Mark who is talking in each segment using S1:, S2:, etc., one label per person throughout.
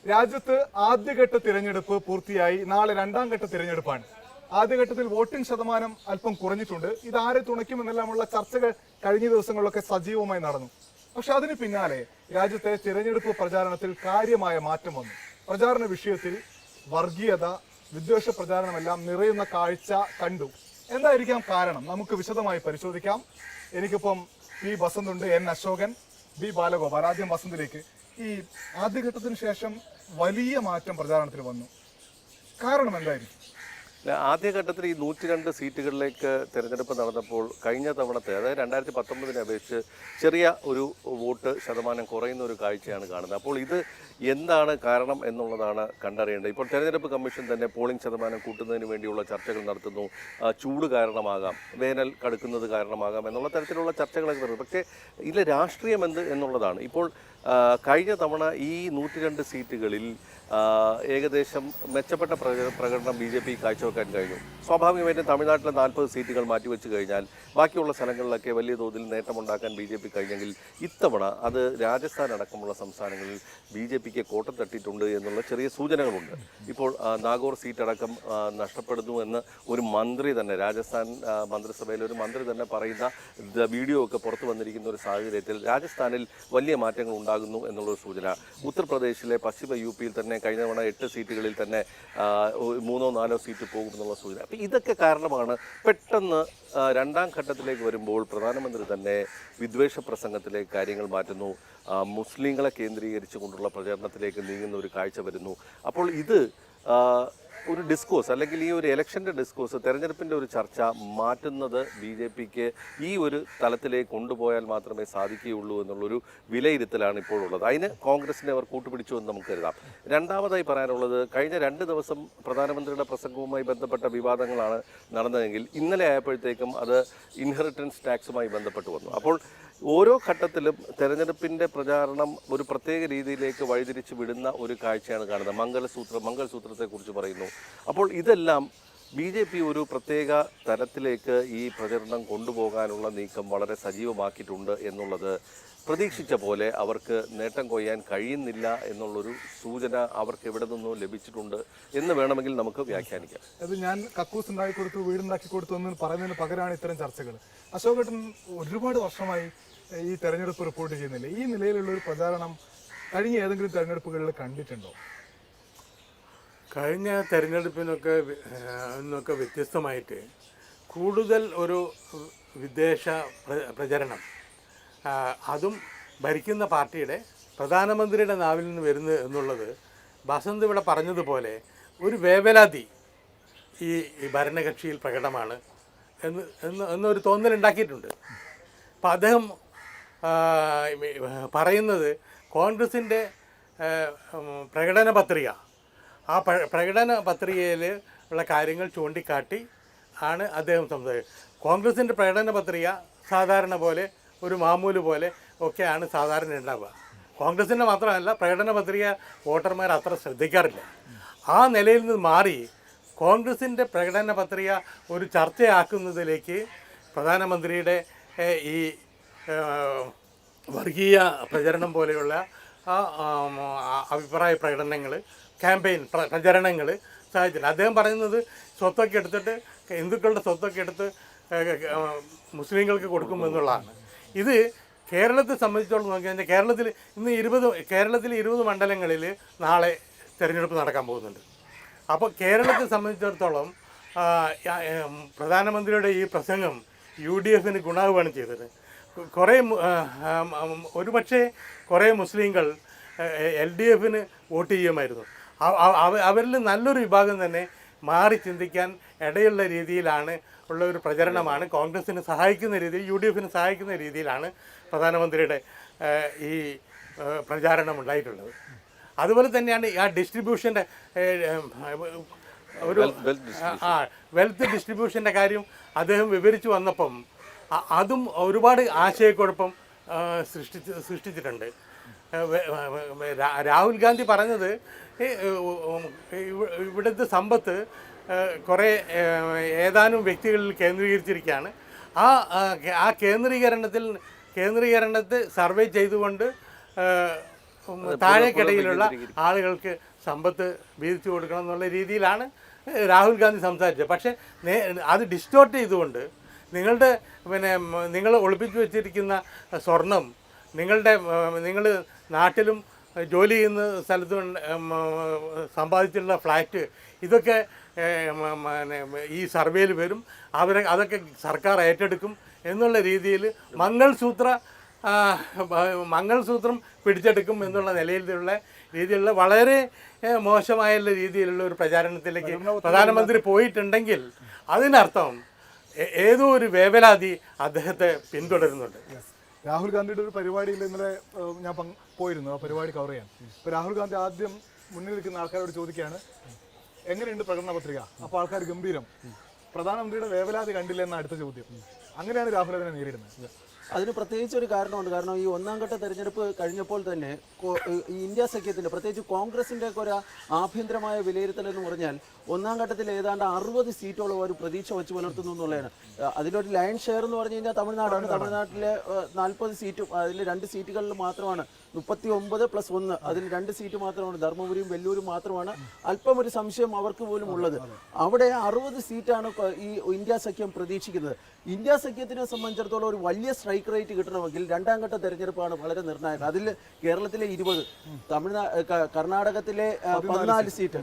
S1: രാജ്യത്ത് ആദ്യഘട്ട തിരഞ്ഞെടുപ്പ് പൂർത്തിയായി. നാളെ രണ്ടാം ഘട്ട തിരഞ്ഞെടുപ്പാണ്. ആദ്യഘട്ടത്തിൽ വോട്ടിംഗ് ശതമാനം അല്പം കുറഞ്ഞിട്ടുണ്ട്. ഇത് ആരെ തുണയ്ക്കുമെന്നെല്ലാമുള്ള ചർച്ചകൾ കഴിഞ്ഞ ദിവസങ്ങളിലൊക്കെ സജീവമായി നടന്നു. പക്ഷെ അതിന് പിന്നാലെ രാജ്യത്തെ തിരഞ്ഞെടുപ്പ് പ്രചാരണത്തിൽ കാര്യമായ മാറ്റം വന്നു. പ്രചാരണ വിഷയത്തിൽ വർഗീയത, വിദ്വേഷ പ്രചാരണമെല്ലാം നിറയുന്ന കാഴ്ച കണ്ടു. എന്തായിരിക്കാം കാരണം? നമുക്ക് വിശദമായി പരിശോധിക്കാം. എനിക്കിപ്പം പി ബസന്തുണ്ട്, എൻ അശോകൻ, ബി ബാലഗോപാൽ. ആദ്യം ബസന്തിലേക്ക്. ഈ ആദ്യഘട്ടത്തിന് ശേഷം വലിയ മാറ്റം പ്രചാരണത്തിൽ വന്നു. കാരണം എന്തായിരിക്കും?
S2: ആദ്യഘട്ടത്തിൽ ഈ 102 സീറ്റുകളിലേക്ക് തിരഞ്ഞെടുപ്പ് നടന്നപ്പോൾ കഴിഞ്ഞ തവണത്തെ, അതായത് 2019 അപേക്ഷിച്ച് ചെറിയ ഒരു വോട്ട് ശതമാനം കുറയുന്ന ഒരു കാഴ്ചയാണ് കാണുന്നത്. അപ്പോൾ ഇത് എന്താണ് കാരണം എന്നുള്ളതാണ് കണ്ടറിയേണ്ടത്. ഇപ്പോൾ തെരഞ്ഞെടുപ്പ് കമ്മീഷൻ തന്നെ പോളിംഗ് ശതമാനം കൂട്ടുന്നതിന് വേണ്ടിയുള്ള ചർച്ചകൾ നടത്തുന്നു. ചൂട് കാരണമാകാം, വേനൽ കടുക്കുന്നത് കാരണമാകാം എന്നുള്ള തരത്തിലുള്ള ചർച്ചകളൊക്കെ നടത്തുന്നു. പക്ഷേ ഇതിലെ രാഷ്ട്രീയം എന്ത് എന്നുള്ളതാണ്. ഇപ്പോൾ കഴിഞ്ഞ തവണ ഈ 102 സീറ്റുകളിൽ ഏകദേശം മെച്ചപ്പെട്ട പ്രകടനം BJP കാഴ്ചവെക്കാൻ കഴിഞ്ഞു. സ്വാഭാവികമായിട്ടും തമിഴ്നാട്ടിലെ 40 സീറ്റുകൾ മാറ്റിവെച്ച് കഴിഞ്ഞാൽ ബാക്കിയുള്ള സ്ഥലങ്ങളിലൊക്കെ വലിയ തോതിൽ നേട്ടമുണ്ടാക്കാൻ BJP കഴിഞ്ഞെങ്കിൽ ഇത്തവണ അത് രാജസ്ഥാൻ അടക്കമുള്ള സംസ്ഥാനങ്ങളിൽ BJPക്ക് കോട്ടം തട്ടിയിട്ടുണ്ട് എന്നുള്ള ചെറിയ സൂചനകളുണ്ട്. ഇപ്പോൾ നാഗോർ സീറ്റടക്കം നഷ്ടപ്പെടുന്നു എന്ന് ഒരു മന്ത്രി തന്നെ, രാജസ്ഥാൻ മന്ത്രിസഭയിലെ ഒരു മന്ത്രി തന്നെ പറയുന്ന വീഡിയോ ഒക്കെ പുറത്തു വന്നിരിക്കുന്ന ഒരു സാഹചര്യത്തിൽ രാജസ്ഥാനിൽ വലിയ മാറ്റങ്ങൾ ഉണ്ടാകുന്നു എന്നുള്ളൊരു സൂചന. ഉത്തർപ്രദേശിലെ പശ്ചിമ UPയിൽ തന്നെ കഴിഞ്ഞ തവണ 8 സീറ്റുകളിൽ തന്നെ 3-4 സീറ്റ് പോകുമെന്നുള്ള സൂചന. അപ്പം ഇതൊക്കെ കാരണമാണ് പെട്ടെന്ന് രണ്ടാം ഘട്ടത്തിലേക്ക് വരുമ്പോൾ പ്രധാനമന്ത്രി തന്നെ വിദ്വേഷ പ്രസംഗത്തിലേക്ക് കാര്യങ്ങൾ മാറ്റുന്നു. മുസ്ലിങ്ങളെ കേന്ദ്രീകരിച്ചുകൊണ്ടുള്ള പ്രചരണത്തിലേക്ക് നീങ്ങുന്ന ഒരു കാഴ്ച വരുന്നു. അപ്പോൾ ഇത് ഒരു ഡിസ്കോഴ്സ്, അല്ലെങ്കിൽ ഈ ഒരു ഇലക്ഷൻ്റെ ഡിസ്കോഴ്സ്, തെരഞ്ഞെടുപ്പിൻ്റെ ഒരു ചർച്ച മാറ്റുന്നത് BJPക്ക് ഈ ഒരു തലത്തിലേക്ക് കൊണ്ടുപോയാൽ മാത്രമേ സാധിക്കുകയുള്ളൂ എന്നുള്ളൊരു വിലയിരുത്തലാണ് ഇപ്പോഴുള്ളത്. അതിന് കോൺഗ്രസിനെ അവർ കൂട്ടുപിടിച്ചു എന്ന് നമുക്ക് കരുതാം. രണ്ടാമതായി പറയാനുള്ളത്, കഴിഞ്ഞ 2 ദിവസം പ്രധാനമന്ത്രിയുടെ പ്രസംഗവുമായി ബന്ധപ്പെട്ട വിവാദങ്ങളാണ് നടന്നതെങ്കിൽ ഇന്നലെ ആയപ്പോഴത്തേക്കും അത് ഇൻഹെറിറ്റൻസ് ടാക്സുമായി ബന്ധപ്പെട്ട് വന്നു. അപ്പോൾ ഓരോ ഘട്ടത്തിലും തെരഞ്ഞെടുപ്പിൻ്റെ പ്രചാരണം ഒരു പ്രത്യേക രീതിയിലേക്ക് വഴിതിരിച്ച് വിടുന്ന ഒരു കാഴ്ചയാണ് കാണുന്നത്. മംഗൾസൂത്രത്തെക്കുറിച്ച് പറയുന്നു. അപ്പോൾ ഇതെല്ലാം BJP ഒരു പ്രത്യേക തലത്തിലേക്ക് ഈ പ്രചരണം കൊണ്ടുപോകാനുള്ള നീക്കം വളരെ സജീവമാക്കിയിട്ടുണ്ട് എന്നുള്ളത് പ്രതീക്ഷിച്ച പോലെ അവർക്ക് നേട്ടം കൊയ്യാൻ കഴിയുന്നില്ല എന്നുള്ളൊരു സൂചന അവർക്ക് എവിടെ നിന്നോ ലഭിച്ചിട്ടുണ്ട് എന്ന് വേണമെങ്കിൽ നമുക്ക് വ്യാഖ്യാനിക്കാം.
S1: അത് ഞാൻ കക്കൂസ് ഉണ്ടാക്കി കൊടുത്തു, വീടുണ്ടാക്കി കൊടുത്തു എന്ന് പറയുന്നതിന് പകരമാണ് ഇത്തരം ചർച്ചകൾ. അശോകേട്ടൻ ഒരുപാട് വർഷമായി ഈ തെരഞ്ഞെടുപ്പ് റിപ്പോർട്ട് ചെയ്യുന്നില്ല. ഈ നിലയിലുള്ള ഒരു പ്രചാരണം കഴിഞ്ഞ ഏതെങ്കിലും തെരഞ്ഞെടുപ്പുകളിൽ കണ്ടിട്ടുണ്ടോ?
S3: കഴിഞ്ഞ തെരഞ്ഞെടുപ്പിനൊക്കെ വ്യത്യസ്തമായിട്ട് കൂടുതൽ ഒരു വിദ്വേഷ പ്രചരണം, അതും ഭരിക്കുന്ന പാർട്ടിയുടെ പ്രധാനമന്ത്രിയുടെ നാവിൽ നിന്ന് വരുന്നത് എന്നുള്ളത് ബസന്ത് ഇവിടെ പറഞ്ഞതുപോലെ ഒരു വേവലാതി ഈ ഭരണകക്ഷിയിൽ പ്രകടമാണ് എന്നൊരു തോന്നലുണ്ടാക്കിയിട്ടുണ്ട്. അപ്പം അദ്ദേഹം പറയുന്നത് കോൺഗ്രസിൻ്റെ പ്രകടന പത്രിക, ആ പ്രകടന പത്രികയിൽ ഉള്ള കാര്യങ്ങൾ ചൂണ്ടിക്കാട്ടി ആണ് അദ്ദേഹം സംസാരിക്കുന്നത്. കോൺഗ്രസിൻ്റെ പ്രകടന പത്രിക സാധാരണ പോലെ ഒരു മാമൂല് പോലെ ഒക്കെയാണ് സാധാരണ ഉണ്ടാവുക. കോൺഗ്രസിൻ്റെ മാത്രമല്ല, പ്രകടന പത്രിക വോട്ടർമാർ അത്ര ശ്രദ്ധിക്കാറില്ല. ആ നിലയിൽ നിന്ന് മാറി കോൺഗ്രസിൻ്റെ പ്രകടന പത്രിക ഒരു ചർച്ചയാക്കുന്നതിലേക്ക് പ്രധാനമന്ത്രിയുടെ ഈ വർഗീയ പ്രചരണം പോലെയുള്ള അഭിപ്രായ പ്രകടനങ്ങൾ, ക്യാമ്പയിൻ പ്രചരണങ്ങൾ സാധിച്ചില്ല. അദ്ദേഹം പറയുന്നത് സ്വത്തൊക്കെ എടുത്തിട്ട്, ഹിന്ദുക്കളുടെ സ്വത്തൊക്കെ എടുത്ത് മുസ്ലിങ്ങൾക്ക് കൊടുക്കുമെന്നുള്ളതാണ്. ഇത് കേരളത്തെ സംബന്ധിച്ചോളം നോക്കിക്കഴിഞ്ഞാൽ കേരളത്തിൽ 20 മണ്ഡലങ്ങളിൽ നാളെ തിരഞ്ഞെടുപ്പ് നടക്കാൻ പോകുന്നുണ്ട്. അപ്പോൾ കേരളത്തെ സംബന്ധിച്ചിടത്തോളം പ്രധാനമന്ത്രിയുടെ ഈ പ്രസംഗം UDFന് ഗുണാവുകയാണ് ചെയ്തത്. ഒരുപക്ഷെ കുറേ മുസ്ലിങ്ങൾ LDFന് വോട്ട് ചെയ്യുമായിരുന്നു. അവരിൽ നല്ലൊരു വിഭാഗം തന്നെ മാറി ചിന്തിക്കാൻ ഇടയുള്ള രീതിയിലാണ് ഉള്ള ഒരു പ്രചരണമാണ് കോൺഗ്രസിന് സഹായിക്കുന്ന രീതിയിൽ, UDFന് സഹായിക്കുന്ന രീതിയിലാണ് പ്രധാനമന്ത്രിയുടെ ഈ പ്രചാരണം ഉണ്ടായിട്ടുള്ളത്. അതുപോലെ തന്നെയാണ് ആ ഡിസ്ട്രിബ്യൂഷൻ്റെ ഒരു വെൽത്ത് ഡിസ്ട്രിബ്യൂഷൻ്റെ കാര്യം അദ്ദേഹം വിവരിച്ചു വന്നപ്പം അതും ഒരുപാട് ആശയക്കുഴപ്പം സൃഷ്ടിച്ചിട്ടുണ്ട്. രാഹുൽ ഗാന്ധി പറഞ്ഞത് ഇവിടുത്തെ സമ്പത്ത് കുറേ ഏതാനും വ്യക്തികളിൽ കേന്ദ്രീകരിച്ചിരിക്കുകയാണ്. ആ കേന്ദ്രീകരണത്തെ സർവേ ചെയ്തുകൊണ്ട് താഴേക്കിടയിലുള്ള ആളുകൾക്ക് സമ്പത്ത് വീതിച്ചു കൊടുക്കണം എന്നുള്ള രീതിയിലാണ് രാഹുൽ ഗാന്ധി സംസാരിച്ചത്. പക്ഷേ അത് ഡിസ്റ്റോർട്ട് ചെയ്തുകൊണ്ട് നിങ്ങൾ ഒളിപ്പിച്ചു വെച്ചിരിക്കുന്ന സ്വർണം, നിങ്ങൾ നാട്ടിലും ജോലി ചെയ്യുന്ന സ്ഥലത്തും സമ്പാദിച്ചിട്ടുള്ള ഫ്ലാറ്റ്, ഇതൊക്കെ ഈ സർവേയിൽ വരും, അതൊക്കെ സർക്കാർ ഏറ്റെടുക്കും എന്നുള്ള രീതിയിൽ മംഗൾസൂത്രം പിടിച്ചെടുക്കും എന്നുള്ള രീതിയിലുള്ള വളരെ മോശമായ രീതിയിലുള്ള ഒരു പ്രചാരണത്തിലേക്ക് പ്രധാനമന്ത്രി പോയിട്ടുണ്ടെങ്കിൽ അതിനർത്ഥം ഏതോ ഒരു വേവലാതി അദ്ദേഹത്തെ പിന്തുടരുന്നുണ്ട്.
S1: രാഹുൽ ഗാന്ധിയുടെ ഒരു പരിപാടിയിൽ ഇന്നലെ ഞാൻ പോയിരുന്നു, ആ പരിപാടി കവർ ചെയ്യാൻ. ഇപ്പോൾ രാഹുൽ ഗാന്ധി ആദ്യം മുന്നിൽ നിൽക്കുന്ന ആൾക്കാരോട് ചോദിക്കുകയാണ്, എങ്ങനെയുണ്ട് പ്രകടന പത്രിക? അപ്പോൾ ആൾക്കാർ ഗംഭീരം. പ്രധാനമന്ത്രിയുടെ വേവലാതി കണ്ടില്ല എന്ന അടുത്ത ചോദ്യം. അങ്ങനെയാണ് രാഹുൽ അതിനെ നേരിടുന്നത്.
S4: അതിന് പ്രത്യേകിച്ച് ഒരു കാരണമുണ്ട്. കാരണം ഈ ഒന്നാം ഘട്ട തെരഞ്ഞെടുപ്പ് കഴിഞ്ഞപ്പോൾ തന്നെ ഈ ഇന്ത്യ സഖ്യത്തിൻ്റെ, പ്രത്യേകിച്ച് കോൺഗ്രസിൻ്റെ ഒക്കെ ഒരു ആഭ്യന്തരമായ വിലയിരുത്തൽ എന്ന് പറഞ്ഞാൽ ഒന്നാം ഘട്ടത്തിൽ ഏതാണ്ട് 60 സീറ്റോളം ഒരു പ്രതീക്ഷ വെച്ച് പുലർത്തുന്നു എന്നുള്ളതാണ്. അതിലൊരു ലയൺ ഷെയർ എന്ന് പറഞ്ഞു കഴിഞ്ഞാൽ തമിഴ്നാടാണ്. തമിഴ്നാട്ടിലെ 40 സീറ്റും അതിൽ 2 സീറ്റുകളിൽ മാത്രമാണ് 39+1, അതിൽ 2 സീറ്റ് മാത്രമാണ്, ധർമ്മപുരിയും വെല്ലൂരും മാത്രമാണ് അല്പം ഒരു സംശയം അവർക്ക് പോലും ഉള്ളത്. അവിടെ 60 സീറ്റാണ് ഈ ഇന്ത്യ സഖ്യം പ്രതീക്ഷിക്കുന്നത്. ഇന്ത്യ സഖ്യത്തിനെ സംബന്ധിച്ചിടത്തോളം ഒരു വലിയ സ്ട്രൈക്ക് റേറ്റ് കിട്ടണമെങ്കിൽ രണ്ടാം ഘട്ട തെരഞ്ഞെടുപ്പാണ് വളരെ നിർണായകം. അതിൽ കേരളത്തിലെ 20, കർണാടകത്തിലെ 14 സീറ്റ്,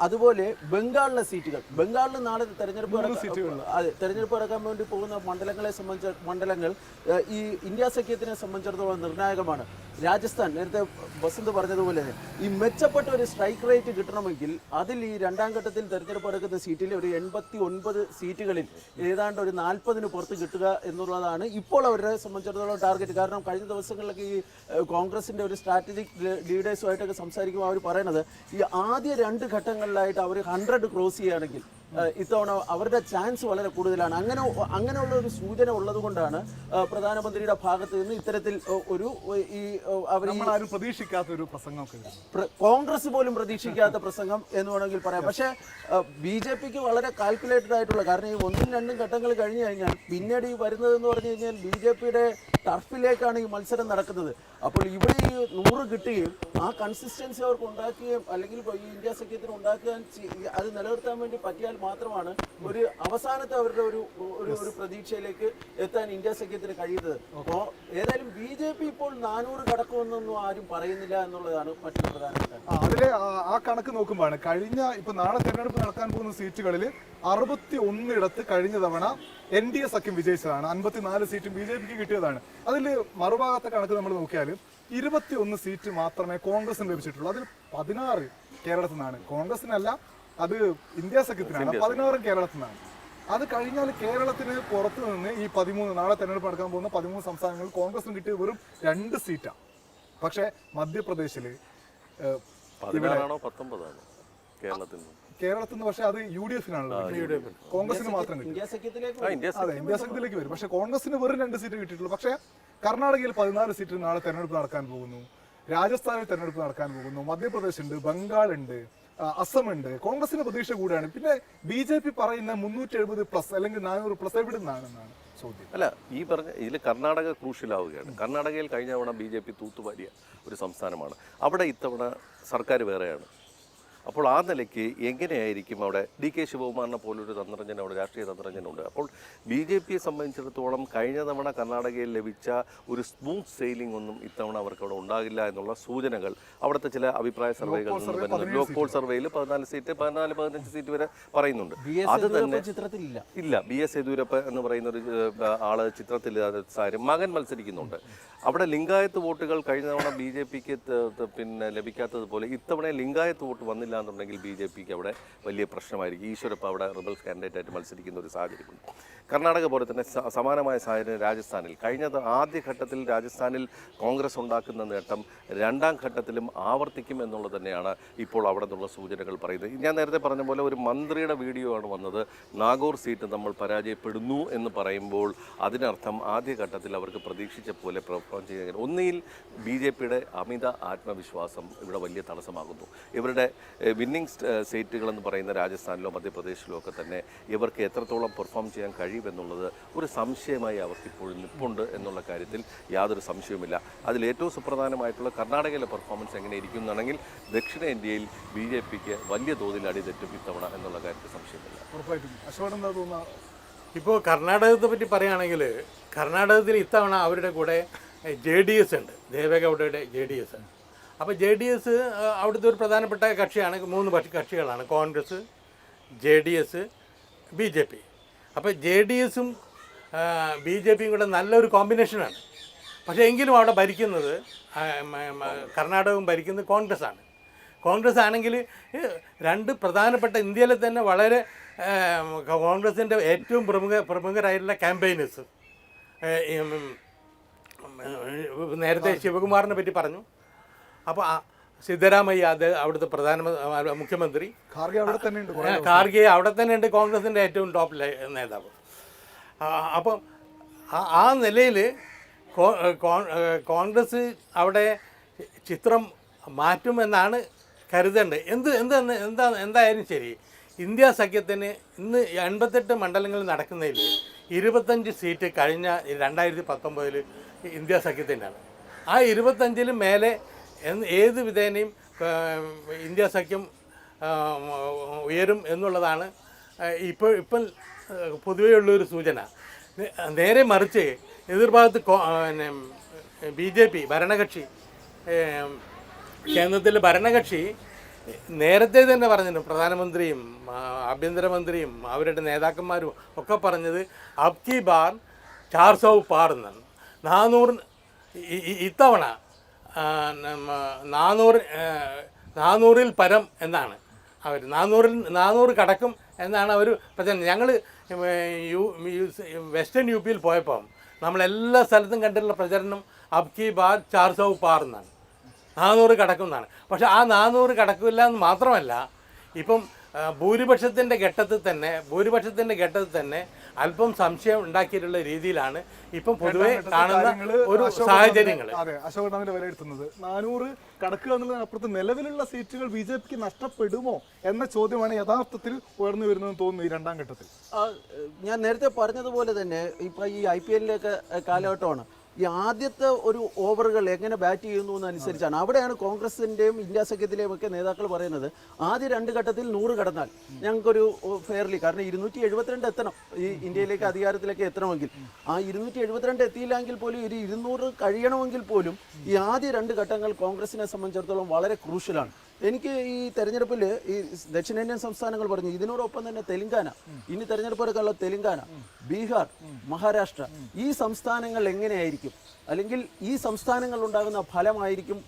S4: അതുപോലെ ബംഗാളിലെ സീറ്റുകൾ. ബംഗാളിൽ നാളെ തെരഞ്ഞെടുപ്പ് നടക്കാൻ വേണ്ടി പോകുന്ന മണ്ഡലങ്ങൾ ഈ ഇന്ത്യ സഖ്യത്തിനെ സംബന്ധിച്ചിടത്തോളം നിർണായകമാണ്. രാജസ്ഥാൻ, നേരത്തെ വസന്ത് പറഞ്ഞതുപോലെ ഈ മെച്ചപ്പെട്ട ഒരു സ്ട്രൈക്ക് റേറ്റ് കിട്ടണമെങ്കിൽ അതിൽ ഈ രണ്ടാം ഘട്ടത്തിൽ തെരഞ്ഞെടുപ്പ് നടക്കുന്ന സീറ്റിൽ ഒരു 89 സീറ്റുകളിൽ ഏതാണ്ട് ഒരു 40-ന് പുറത്ത് കിട്ടുക എന്നുള്ളതാണ് ഇപ്പോൾ അവരെ സംബന്ധിച്ചിടത്തോളം ടാർഗറ്റ്. കാരണം കഴിഞ്ഞ ദിവസങ്ങളിലൊക്കെ ഈ കോൺഗ്രസിൻ്റെ ഒരു സ്ട്രാറ്റജിക് ലീഡേഴ്സുമായിട്ടൊക്കെ സംസാരിക്കുമ്പോൾ അവർ പറയുന്നത് ഈ ആദ്യ 2 ഘട്ടങ്ങളിലായിട്ട് അവർ 100 ക്രോസ് ചെയ്യുകയാണെങ്കിൽ ഇത്തവണ അവരുടെ ചാൻസ് വളരെ കൂടുതലാണ്. അങ്ങനെയുള്ള ഒരു സൂചന ഉള്ളത് കൊണ്ടാണ് പ്രധാനമന്ത്രിയുടെ ഭാഗത്ത് നിന്ന് ഇത്തരത്തിൽ ഒരു
S1: ആരും പ്രതീക്ഷിക്കാത്ത ഒരു പ്രസംഗം,
S4: കോൺഗ്രസ് പോലും പ്രതീക്ഷിക്കാത്ത പ്രസംഗം എന്ന് വേണമെങ്കിൽ പറയാം. പക്ഷേ BJPക്ക് വളരെ കാൽക്കുലേറ്റഡ് ആയിട്ടുള്ള, കാരണം ഈ 1ഉം 2ഉം ഘട്ടങ്ങൾ കഴിഞ്ഞു കഴിഞ്ഞാൽ പിന്നീട് ഈ വരുന്നതെന്ന് പറഞ്ഞു കഴിഞ്ഞാൽ BJPയുടെ ടർഫിലേക്കാണ് ഈ മത്സരം നടക്കുന്നത്. അപ്പോൾ ഇവിടെ ഈ 100 കിട്ടുകയും ആ കൺസിസ്റ്റൻസി അവർക്ക് ഉണ്ടാക്കുകയും അല്ലെങ്കിൽ ഈ ഇന്ത്യ സഖ്യത്തിന് ഉണ്ടാക്കാൻ അത് നിലനിർത്താൻ വേണ്ടി പറ്റിയാൽ മാത്രമാണ് ഒരു അവസാനത്തെ അവരുടെ ഒരു പ്രതീക്ഷയിലേക്ക് എത്താൻ ഇന്ത്യ സഖ്യത്തിന് കഴിയുന്നത്. അപ്പോൾ ഏതായാലും BJP ഇപ്പോൾ 400 കടക്കുമെന്നൊന്നും ആരും പറയുന്നില്ല എന്നുള്ളതാണ് മറ്റൊരു പ്രധാനപ്പെട്ട.
S1: അതിലെ ആ കണക്ക് നോക്കുമ്പോഴാണ് ഇപ്പൊ നാളെ തെരഞ്ഞെടുപ്പ് നടക്കാൻ പോകുന്ന സീറ്റുകളിൽ 61 ഇടത്ത് കഴിഞ്ഞ തവണ NDA സഖ്യം വിജയിച്ചതാണ്. 54 സീറ്റും BJPക്ക് കിട്ടിയതാണ്. അതിൽ മറുഭാഗത്തെ കണക്ക് നമ്മൾ നോക്കിയാൽ 21 സീറ്റ് മാത്രമേ കോൺഗ്രസിന് ലഭിച്ചിട്ടുള്ളൂ. അതിൽ 16 കേരളത്തിൽ നിന്നാണ്. കോൺഗ്രസിനല്ല, അത് ഇന്ത്യ സഖ്യത്തിനാണ്. 16 കേരളത്തിൽ നിന്നാണ്. അത് കഴിഞ്ഞാൽ കേരളത്തിന് പുറത്തു നിന്ന് ഈ 13 നാളെ തെരഞ്ഞെടുപ്പ് നടക്കാൻ പോകുന്ന 13 സംസ്ഥാനങ്ങളിൽ കോൺഗ്രസിന് കിട്ടിയത് വെറും 2 സീറ്റാണ്. പക്ഷേ മധ്യപ്രദേശിൽ
S2: 19 കേരളത്തിൽ
S1: നിന്ന്, പക്ഷെ അത് UDF-നാണല്ലോ, കോൺഗ്രസിന് മാത്രം കിട്ടും. അതെ, ഇന്ത്യ സഖ്യത്തിലേക്ക് വരും. പക്ഷെ കോൺഗ്രസിന് വെറും 2 സീറ്റ് കിട്ടിയിട്ടുള്ളൂ. പക്ഷേ കർണാടകയിൽ 14 സീറ്റിൽ നാളെ തെരഞ്ഞെടുപ്പ് നടക്കാൻ പോകുന്നു. രാജസ്ഥാനിൽ തെരഞ്ഞെടുപ്പ് നടക്കാൻ പോകുന്നു. മധ്യപ്രദേശ് ഉണ്ട്, ബംഗാൾ ഉണ്ട്, അസം ഉണ്ട്. കോൺഗ്രസിന് പ്രതീക്ഷ കൂടിയാണ്. പിന്നെ BJP പറയുന്ന 370+ അല്ലെങ്കിൽ 400+ എവിടെ നിന്നാണെന്നാണ് ചോദ്യം.
S2: അല്ല, ഈ പറഞ്ഞ ഇതിൽ കർണാടക ക്രൂഷ്യലാവുകയാണ്. കർണാടകയിൽ കഴിഞ്ഞ തവണ BJP തൂത്തുവാരിയ ഒരു സംസ്ഥാനമാണ്. അവിടെ ഇത്തവണ സർക്കാർ വേറെയാണ്. അപ്പോൾ ആ നിലയ്ക്ക് എങ്ങനെയായിരിക്കും അവിടെ DK ശിവകുമാറിനെ പോലൊരു തന്ത്രജ്ഞൻ, അവിടെ രാഷ്ട്രീയ തന്ത്രജ്ഞനുണ്ട്. അപ്പോൾ BJPയെ സംബന്ധിച്ചിടത്തോളം കഴിഞ്ഞ തവണ കർണാടകയിൽ ലഭിച്ച ഒരു സ്മൂത്ത് സെയിലിംഗ് ഒന്നും ഇത്തവണ അവർക്ക് അവിടെ ഉണ്ടാകില്ല എന്നുള്ള സൂചനകൾ അവിടുത്തെ ചില അഭിപ്രായ സർവേകളിൽ നിന്ന് വരുന്നുണ്ട്. ലോക് പോൾ സർവേയിൽ 14 സീറ്റ് 14-15 സീറ്റ് വരെ പറയുന്നുണ്ട്. അത് തന്നെ ഇല്ല. BS യെദ്യൂരപ്പ എന്ന് പറയുന്ന ഒരു ആള് ചിത്രത്തിൽ മകൻ മത്സരിക്കുന്നുണ്ട്. അവിടെ ലിംഗായത്ത് വോട്ടുകൾ കഴിഞ്ഞ തവണ BJPക്ക് പിന്നെ ലഭിക്കാത്തതുപോലെ ഇത്തവണ ലിംഗായത്ത് വോട്ട് വന്നില്ല എന്നുണ്ടെങ്കിൽ BJPക്ക് അവിടെ വലിയ പ്രശ്നമായിരിക്കും. ഈശ്വരപ്പ അവിടെ റിബൽസ് കാൻഡിഡേറ്റായിട്ട് മത്സരിക്കുന്ന ഒരു സാഹചര്യമുണ്ട്. കർണാടക പോലെ തന്നെ സമാനമായ സാഹചര്യം രാജസ്ഥാനിൽ. ആദ്യഘട്ടത്തിൽ രാജസ്ഥാനിൽ കോൺഗ്രസ് ഉണ്ടാക്കുന്ന നേട്ടം രണ്ടാം ഘട്ടത്തിലും ആവർത്തിക്കും എന്നുള്ളത് തന്നെയാണ് ഇപ്പോൾ അവിടെ നിന്നുള്ള സൂചനകൾ പറയുന്നത്. ഞാൻ നേരത്തെ പറഞ്ഞ പോലെ ഒരു മന്ത്രിയുടെ വീഡിയോ ആണ് വന്നത്. നാഗോർ സീറ്റ് നമ്മൾ പരാജയപ്പെടുന്നു എന്ന് പറയുമ്പോൾ അതിനർത്ഥം ആദ്യഘട്ടത്തിൽ അവർക്ക് പ്രതീക്ഷിച്ച പോലെ പെർഫോം ചെയ്യാൻ ഒന്നിയിൽ BJPയുടെ അമിത ആത്മവിശ്വാസം ഇവിടെ വലിയ തടസ്സമാകുന്നു. ഇവരുടെ വിന്നിംഗ് സീറ്റുകൾ എന്ന് പറയുന്ന രാജസ്ഥാനിലോ മധ്യപ്രദേശിലോ ഒക്കെ തന്നെ ഇവർക്ക് എത്രത്തോളം പെർഫോം ചെയ്യാൻ കഴിയുമെന്നുള്ളത് ഒരു സംശയമായി അവർക്ക് ഇപ്പോഴും നിൽപ്പുണ്ട് എന്നുള്ള കാര്യത്തിൽ യാതൊരു സംശയവുമില്ല. അതിൽ ഏറ്റവും സുപ്രധാനമായിട്ടുള്ള കർണാടകയിലെ പെർഫോമൻസ് എങ്ങനെ ഇരിക്കും എന്നാണെങ്കിൽ ദക്ഷിണേന്ത്യയിൽ BJPക്ക് വലിയ തോതിൽ അടിതെറ്റും ഇത്തവണ എന്നുള്ള കാര്യത്തിൽ സംശയമില്ല.
S1: ഉറപ്പായിട്ടും. അശോകൻ എന്താ തോന്നുന്നത്?
S3: ഇപ്പോൾ കർണാടകത്തെ പറ്റി പറയുകയാണെങ്കിൽ കർണാടകത്തിൽ ഇത്തവണ അവരുടെ കൂടെ JDS ഉണ്ട്, ദേവഗൗഡയുടെ JDS. അപ്പോൾ JDS അവിടുത്തെ ഒരു പ്രധാനപ്പെട്ട കക്ഷിയാണ്. 3 കക്ഷികളാണ്, കോൺഗ്രസ്, JDS, BJP. അപ്പോൾ JDSും BJPയും കൂടെ നല്ലൊരു കോമ്പിനേഷനാണ്. പക്ഷേ എങ്കിലും അവിടെ ഭരിക്കുന്നത് കർണാടകവും ഭരിക്കുന്നത് കോൺഗ്രസ്സാണ്. കോൺഗ്രസ് ആണെങ്കിൽ 2 പ്രധാനപ്പെട്ട ഇന്ത്യയിലെ തന്നെ വളരെ കോൺഗ്രസിൻ്റെ ഏറ്റവും പ്രമുഖരായിട്ടുള്ള ക്യാമ്പയിനേഴ്സ്, നേരത്തെ ശിവകുമാറിനെ പറ്റി പറഞ്ഞു. അപ്പോൾ സിദ്ധരാമയ്യ അവിടുത്തെ മുഖ്യമന്ത്രി
S1: ഖാർഗെ അവിടെ തന്നെ ഉണ്ട്.
S3: ഖാർഗെ അവിടെ തന്നെ ഉണ്ട്, കോൺഗ്രസിൻ്റെ ഏറ്റവും ടോപ്പ് നേതാവ്. അപ്പം ആ നിലയിൽ കോൺഗ്രസ് അവിടെ ചിത്രം മാറ്റുമെന്നാണ് കരുതേണ്ടത്. എന്തായാലും ശരി, ഇന്ത്യ സഖ്യത്തിന് ഇന്ന് 88 മണ്ഡലങ്ങളിൽ നടക്കുന്നതിൽ 25 സീറ്റ് കഴിഞ്ഞ 2019 ഇന്ത്യ സഖ്യത്തിൻ്റെയാണ്. ആ 25 മേലെ ഏത് വിധേനയും ഇന്ത്യ സഖ്യം ഉയരും എന്നുള്ളതാണ് ഇപ്പം പൊതുവെയുള്ളൊരു സൂചന. നേരെ മറിച്ച് എതിർഭാഗത്ത് BJP ഭരണകക്ഷി, കേന്ദ്രത്തിലെ ഭരണകക്ഷി നേരത്തെ തന്നെ പറഞ്ഞിട്ടുണ്ട്, പ്രധാനമന്ത്രിയും ആഭ്യന്തരമന്ത്രിയും അവരുടെ നേതാക്കന്മാരും ഒക്കെ പറഞ്ഞത് അബ് കി ബാർ 400 പാർ എന്നാണ്. 400 ഇത്തവണ 400-ൽ പരം എന്നാണ് അവർ. 400 കടക്കും എന്നാണ് അവർ പ്രചരണം. ഞങ്ങൾ വെസ്റ്റേൺ UP പോയപ്പം നമ്മളെല്ലാ സ്ഥലത്തും കണ്ടിട്ടുള്ള പ്രചരണം അബ് കി ബാർ 400 പാർ എന്നാണ്, 400 കടക്കുന്നതാണ്. പക്ഷേ ആ 400 കടക്കില്ല എന്ന് മാത്രമല്ല, ഇപ്പം ഭൂരിപക്ഷത്തിൻ്റെ ഘട്ടത്തിൽ തന്നെ അല്പം സംശയം ഉണ്ടാക്കിയിട്ടുള്ള രീതിയിലാണ് ഇപ്പം പൊതുവെ കാണുന്ന ഒരു സാഹചര്യങ്ങൾ.
S1: അതെ, അശോകൻ അതിന്റെ വിലയിരുത്തുന്നത് 400 കടക്കുക എന്നുള്ളതിനപ്പുറത്ത് നിലവിലുള്ള സീറ്റുകൾ BJPക്ക് നഷ്ടപ്പെടുമോ എന്ന ചോദ്യമാണ് യഥാർത്ഥത്തിൽ ഉയർന്നു വരുന്നതെന്ന് തോന്നുന്നു ഈ 2ാം ഘട്ടത്തിൽ.
S4: ഞാൻ നേരത്തെ പറഞ്ഞതുപോലെ തന്നെ ഇപ്പം ഈ IPL-ലേക്ക് കാലഘട്ടമാണ്. ഈ ആദ്യത്തെ ഒരു ഓവറുകൾ എങ്ങനെ ബാറ്റ് ചെയ്യുന്നു എന്നനുസരിച്ചാണ്. അവിടെയാണ് കോൺഗ്രസിൻ്റെയും ഇന്ത്യ സഖ്യത്തിലെയും ഒക്കെ നേതാക്കൾ പറയുന്നത്, ആദ്യ 2 ഘട്ടത്തിൽ 100 കടന്നാൽ ഞങ്ങൾക്കൊരു ഫെയർലി, കാരണം 272 എത്തണം ഈ ഇന്ത്യയിലേക്ക് അധികാരത്തിലേക്ക് എത്തണമെങ്കിൽ. ആ 272 എത്തിയില്ലെങ്കിൽ പോലും 200 കഴിയണമെങ്കിൽ പോലും ഈ ആദ്യ 2 ഘട്ടങ്ങൾ കോൺഗ്രസിനെ സംബന്ധിച്ചിടത്തോളം വളരെ ക്രൂഷ്യലാണ്. എനിക്ക് ഈ തെരഞ്ഞെടുപ്പിൽ ഈ ദക്ഷിണേന്ത്യൻ സംസ്ഥാനങ്ങൾ പറഞ്ഞു, ഇതിനോടൊപ്പം തന്നെ തെലങ്കാന, ഇനി തെരഞ്ഞെടുപ്പൊക്കെ തെലങ്കാന, ബീഹാർ, മഹാരാഷ്ട്ര, ഈ സംസ്ഥാനങ്ങൾ എങ്ങനെയായിരിക്കും, അല്ലെങ്കിൽ ഈ സംസ്ഥാനങ്ങളിൽ ഉണ്ടാകുന്ന ഫലമായിരിക്കും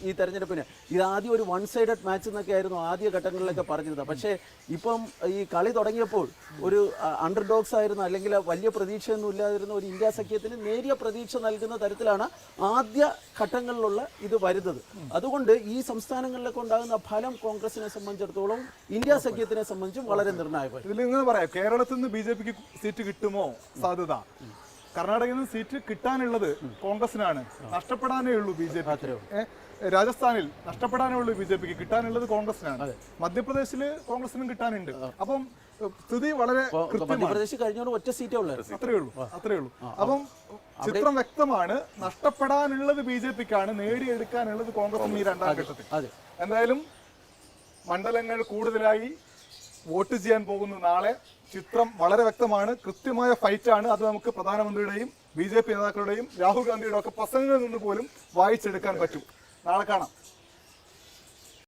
S4: ഈ തെരഞ്ഞെടുപ്പിന്. ഇതാദ്യം ഒരു 1 സൈഡഡ് മാച്ച് എന്നൊക്കെ ആയിരുന്നു ആദ്യ ഘട്ടങ്ങളിലൊക്കെ പറഞ്ഞിരുന്നത്. പക്ഷേ ഇപ്പം ഈ കളി തുടങ്ങിയപ്പോൾ ഒരു അണ്ടർഡോഗ്സ് ആയിരുന്ന, അല്ലെങ്കിൽ വലിയ പ്രതീക്ഷയൊന്നും ഇല്ലാതിരുന്ന ഒരു ഇന്ത്യ സഖ്യത്തിന് നേരിയ പ്രതീക്ഷ നൽകുന്ന തരത്തിലാണ് ആദ്യ ഘട്ടങ്ങളിലുള്ള ഇത് വരുന്നത്. അതുകൊണ്ട് ഈ സംസ്ഥാനങ്ങളിലൊക്കെ ഉണ്ടാകുന്ന ഫലം കോൺഗ്രസിനെ സംബന്ധിച്ചിടത്തോളം ഇന്ത്യ സഖ്യത്തിനെ സംബന്ധിച്ചും വളരെ നിർണായകമായി.
S1: ഇതിൽ ഇങ്ങനെ പറയാം, കേരളത്തിൽ നിന്ന് BJPക്ക് സീറ്റ് കിട്ടുമോ സാധ്യത? കർണാടകയിൽ നിന്ന് സീറ്റ് കിട്ടാനുള്ളത് കോൺഗ്രസിനാണ്, നഷ്ടപ്പെടാനേ ഉള്ളൂ BJP. രാജസ്ഥാനിൽ നഷ്ടപ്പെടാനേ ഉള്ളൂ BJPക്ക്, കിട്ടാനുള്ളത് കോൺഗ്രസിനാണ്. മധ്യപ്രദേശില് കോൺഗ്രസിനും കിട്ടാനുണ്ട്. അപ്പം സ്ഥിതി വളരെ
S4: മധ്യപ്രദേശ് കഴിഞ്ഞോട് ഒറ്റ സീറ്റേ ഉള്ളൂ.
S1: അത്രേ ഉള്ളൂ. അപ്പം ചിത്രം വ്യക്തമാണ്, നഷ്ടപ്പെടാനുള്ളത് BJPക്കാണ്, നേടിയെടുക്കാനുള്ളത് കോൺഗ്രസിന് ഈ 2ാം ഘട്ടത്തിൽ. എന്തായാലും മണ്ഡലങ്ങൾ കൂടുതലായി വോട്ട് ചെയ്യാൻ പോകുന്ന നാളെ ചിത്രം വളരെ വ്യക്തമാണ്. കൃത്യമായ ഫൈറ്റാണ്. അത് നമുക്ക് പ്രധാനമന്ത്രിയുടെയും BJP നേതാക്കളുടെയും രാഹുൽ ഗാന്ധിയുടെ ഒക്കെ പ്രസംഗങ്ങളിൽ നിന്ന് പോലും വായിച്ചെടുക്കാൻ പറ്റും. നാളെ കാണാം.